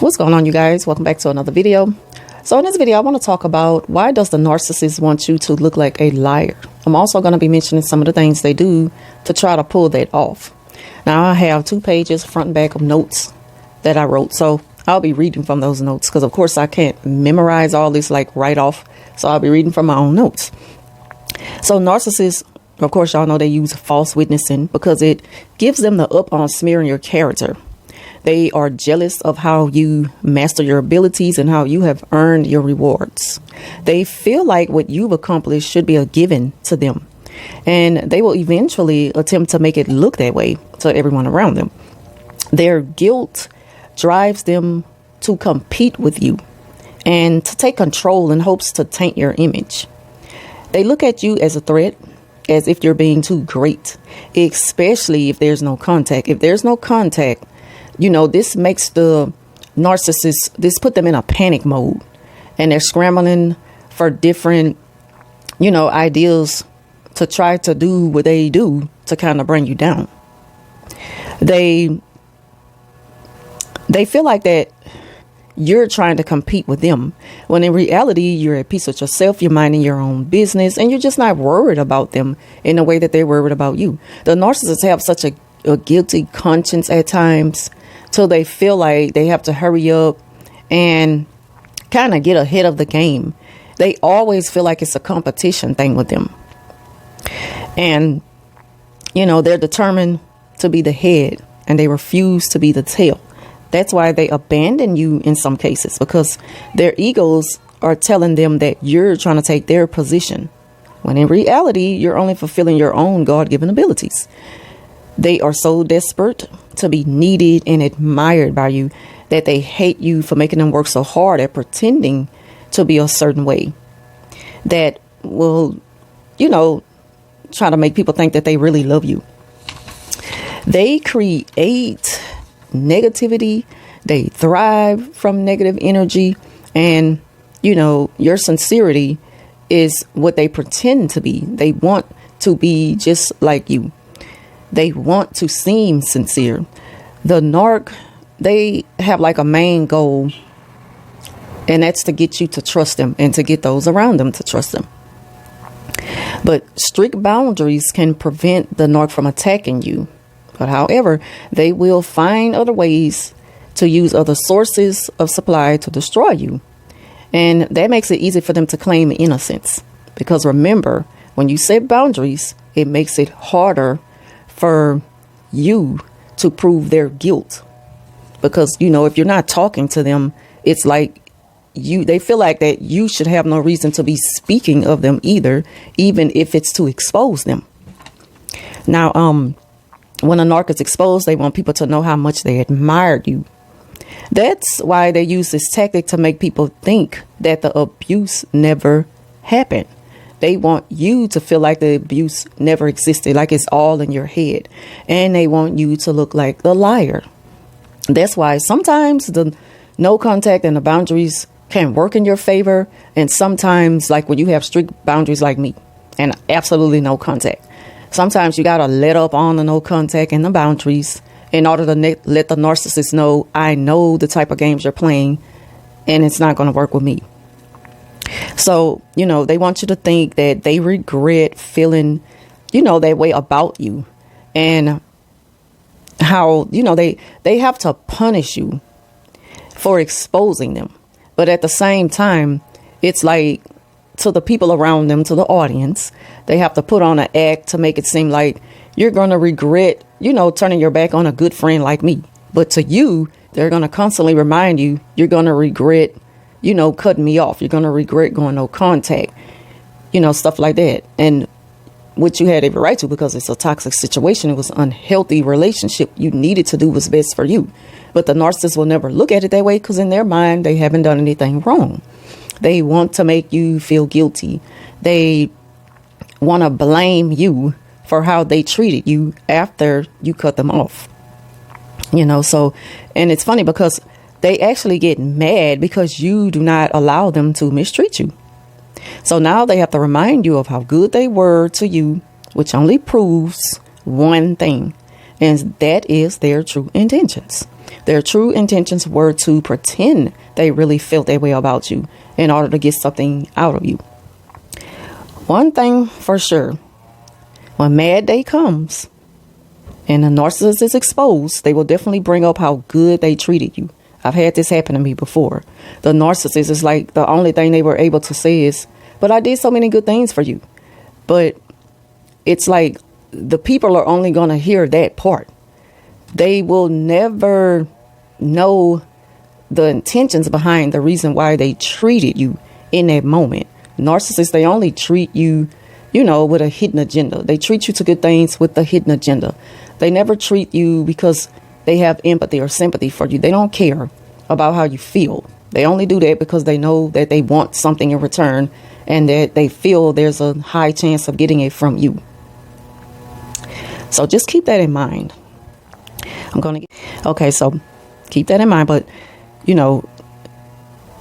What's going on, you guys? Welcome back to another video. So in this video, I want to talk about why does the narcissist want you to look like a liar? I'm also going to be mentioning some of the things they do to try to pull that off. Now, I have 2 pages, front and back, of notes that I wrote. So I'll be reading from those notes because, of course, I can't memorize all this like right off. So I'll be reading from my own notes. So narcissists, of course, y'all know they use false witnessing because it gives them the up on smearing your character. They are jealous of how you master your abilities and how you have earned your rewards. They feel like what you've accomplished should be a given to them. And they will eventually attempt to make it look that way to everyone around them. Their guilt drives them to compete with you and to take control in hopes to taint your image. They look at you as a threat, as if you're being too great, especially if there's no contact. If there's no contact, this makes the narcissist, this put them in a panic mode, and they're scrambling for different, ideas to try to do what they do to kind of bring you down. They feel like that you're trying to compete with them, when in reality, you're at peace with yourself, you're minding your own business, and you're just not worried about them in the way that they're worried about you. The narcissists have such a guilty conscience at times, so they feel like they have to hurry up and kind of get ahead of the game. They always feel like it's a competition thing with them. And, they're determined to be the head and they refuse to be the tail. That's why they abandon you in some cases, because their egos are telling them that you're trying to take their position, when in reality, you're only fulfilling your own God-given abilities. They are so desperate to be needed and admired by you that they hate you for making them work so hard at pretending to be a certain way that will, try to make people think that they really love you. They create negativity. They thrive from negative energy. And, your sincerity is what they pretend to be. They want to be just like you. They want to seem sincere. The narc, they have like a main goal, and that's to get you to trust them and to get those around them to trust them. But strict boundaries can prevent the narc from attacking you. But however, they will find other ways to use other sources of supply to destroy you. And that makes it easy for them to claim innocence. Because remember, when you set boundaries, it makes it harder for you to prove their guilt. Because, if you're not talking to them, it's like they feel like that you should have no reason to be speaking of them either, even if it's to expose them. Now, when a narc is exposed, they want people to know how much they admired you. That's why they use this tactic to make people think that the abuse never happened. They want you to feel like the abuse never existed, like it's all in your head. And they want you to look like the liar. That's why sometimes the no contact and the boundaries can work in your favor. And sometimes, like when you have strict boundaries like me and absolutely no contact, sometimes you got to let up on the no contact and the boundaries in order to let the narcissist know, I know the type of games you're playing and it's not going to work with me. So, they want you to think that they regret feeling, that way about you, and how, they have to punish you for exposing them. But at the same time, it's like to the people around them, to the audience, they have to put on an act to make it seem like you're going to regret, turning your back on a good friend like me. But to you, they're going to constantly remind you, you're going to regret cutting me off. You're going to regret going no contact, stuff like that. And what you had every right to, because it's a toxic situation. It was an unhealthy relationship. You needed to do what's best for you. But the narcissist will never look at it that way, because in their mind, they haven't done anything wrong. They want to make you feel guilty. They want to blame you for how they treated you after you cut them off. So, and it's funny because they actually get mad because you do not allow them to mistreat you. So now they have to remind you of how good they were to you, which only proves one thing, And that is their true intentions. Their true intentions were to pretend they really felt that way about you in order to get something out of you. One thing for sure, when mad day comes and the narcissist is exposed, they will definitely bring up how good they treated you. I've had this happen to me before. The narcissist is like, the only thing they were able to say is, but I did so many good things for you. But it's like the people are only going to hear that part. They will never know the intentions behind the reason why they treated you in that moment. Narcissists, they only treat you, with a hidden agenda. They treat you to good things with a hidden agenda. They never treat you because they have empathy or sympathy for you. They don't care about how you feel. They only do that because they know that they want something in return and that they feel there's a high chance of getting it from you. So just keep that in mind. Okay, so keep that in mind. But,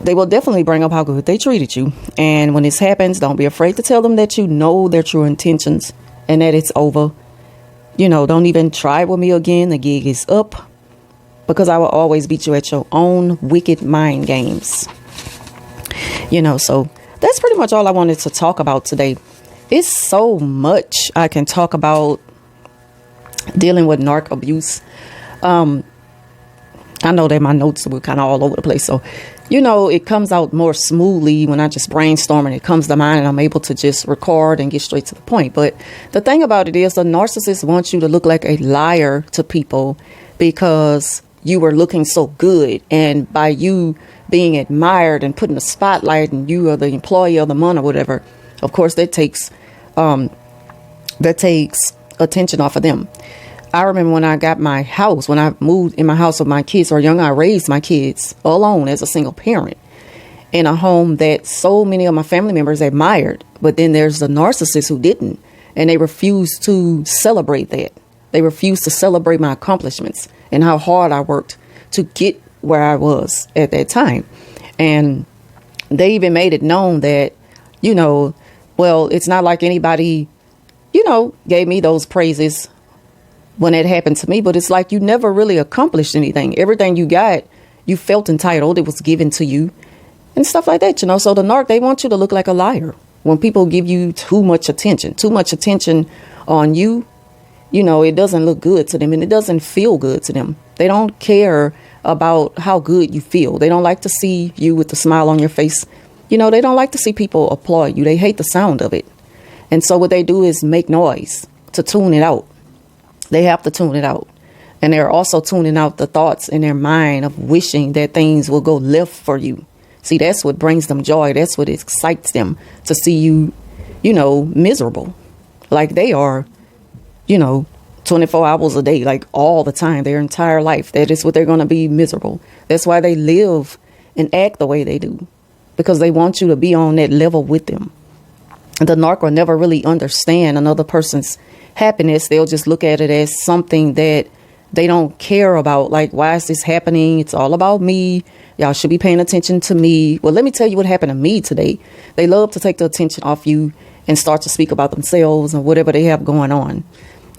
they will definitely bring up how good they treated you. And when this happens, don't be afraid to tell them that you know their true intentions and that it's over. Don't even try with me again. The gig is up, because I will always beat you at your own wicked mind games. So that's pretty much all I wanted to talk about today. It's so much I can talk about dealing with narc abuse. I know that my notes were kind of all over the place. So, it comes out more smoothly when I just brainstorm and it comes to mind and I'm able to just record and get straight to the point. But the thing about it is the narcissist wants you to look like a liar to people because you were looking so good. And by you being admired and put in the spotlight and you are the employee of the month or whatever, of course, that takes attention off of them. I remember when I got my house, when I moved in my house with my kids were young, I raised my kids alone as a single parent in a home that so many of my family members admired. But then there's the narcissist who didn't, and they refused to celebrate that. They refused to celebrate my accomplishments and how hard I worked to get where I was at that time. And they even made it known that, it's not like anybody, gave me those praises when it happened to me, but it's like you never really accomplished anything. Everything you got, you felt entitled. It was given to you and stuff like that, So the narc, they want you to look like a liar. When people give you too much attention on you, it doesn't look good to them and it doesn't feel good to them. They don't care about how good you feel. They don't like to see you with a smile on your face. They don't like to see people applaud you. They hate the sound of it. And so what they do is make noise to tune it out. They have to tune it out. And they're also tuning out the thoughts in their mind of wishing that things will go left for you. See, that's what brings them joy. That's what excites them to see you, miserable. Like they are, 24 hours a day, like all the time, their entire life. That is what they're going to be, miserable. That's why they live and act the way they do, because they want you to be on that level with them. The narc will never really understand another person's happiness. They'll just look at it as something that they don't care about. Like, why is this happening? It's all about me. Y'all should be paying attention to me. Well, let me tell you what happened to me today. They love to take the attention off you and start to speak about themselves and whatever they have going on.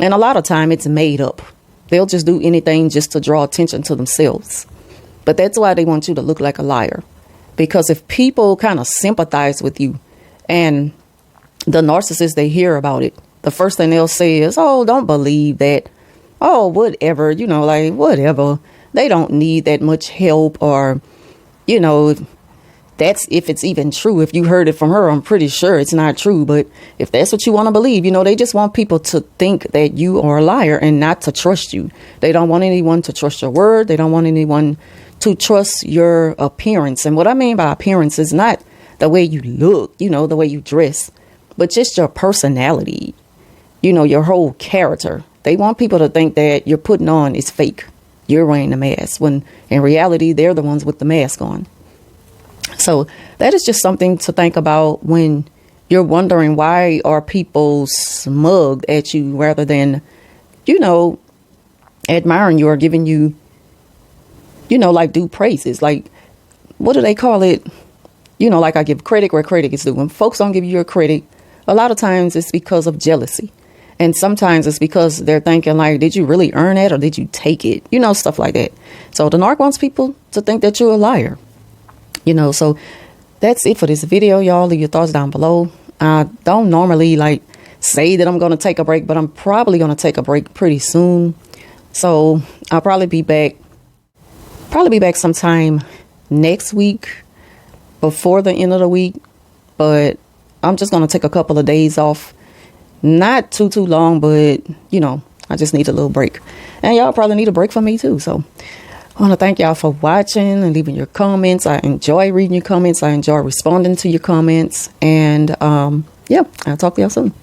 And a lot of time it's made up. They'll just do anything just to draw attention to themselves. But that's why they want you to look like a liar. Because if people kind of sympathize with you and the narcissist, they hear about it, the first thing they'll say is, oh, don't believe that. Oh, whatever, whatever. They don't need that much help, or, that's if it's even true. If you heard it from her, I'm pretty sure it's not true. But if that's what you want to believe, they just want people to think that you are a liar and not to trust you. They don't want anyone to trust your word. They don't want anyone to trust your appearance. And what I mean by appearance is not the way you look, the way you dress, but just your personality, your whole character. They want people to think that you're putting on is fake. You're wearing a mask, when in reality, they're the ones with the mask on. So that is just something to think about when you're wondering, why are people smug at you rather than, admiring you or giving you, like due praises. Like, what do they call it? Like I give credit where credit is due. When folks don't give you your credit, a lot of times it's because of jealousy. And sometimes it's because they're thinking like, did you really earn it or did you take it? Stuff like that. So the narc wants people to think that you're a liar. So that's it for this video, y'all. Leave your thoughts down below. I don't normally like say that I'm going to take a break, but I'm probably going to take a break pretty soon. So I'll probably be back sometime next week before the end of the week. But I'm just going to take a couple of days off. Not too long, but, I just need a little break. And y'all probably need a break from me, too. So I want to thank y'all for watching and leaving your comments. I enjoy reading your comments. I enjoy responding to your comments. And, I'll talk to y'all soon.